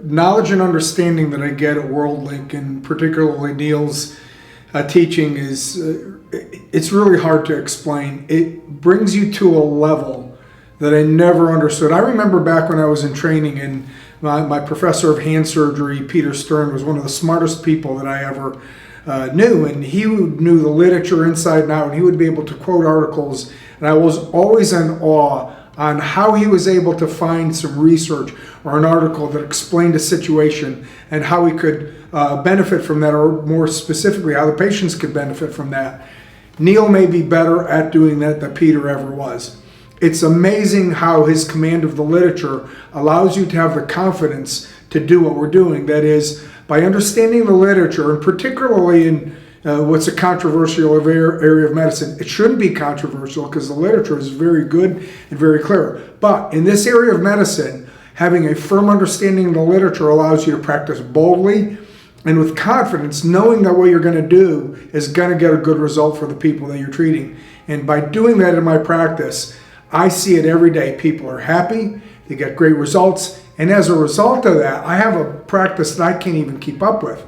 Knowledge and understanding that I get at WorldLink, and particularly Neil's teaching, it's really hard to explain. It brings you to a level that I never understood. I remember back when I was in training, and my professor of hand surgery, Peter Stern, was one of the smartest people that I ever knew, and he knew the literature inside and out, and he would be able to quote articles, and I was always in awe on how he was able to find some research or an article that explained a situation and how we could benefit from that, or more specifically, how the patients could benefit from that. Neil may be better at doing that than Peter ever was. It's amazing how his command of the literature allows you to have the confidence to do what we're doing. That is, by understanding the literature, and particularly in what's a controversial area of medicine. It shouldn't be controversial because the literature is very good and very clear. But in this area of medicine, having a firm understanding of the literature allows you to practice boldly and with confidence, knowing that what you're going to do is going to get a good result for the people that you're treating. And by doing that in my practice, I see it every day. People are happy, they get great results, and as a result of that, I have a practice that I can't even keep up with.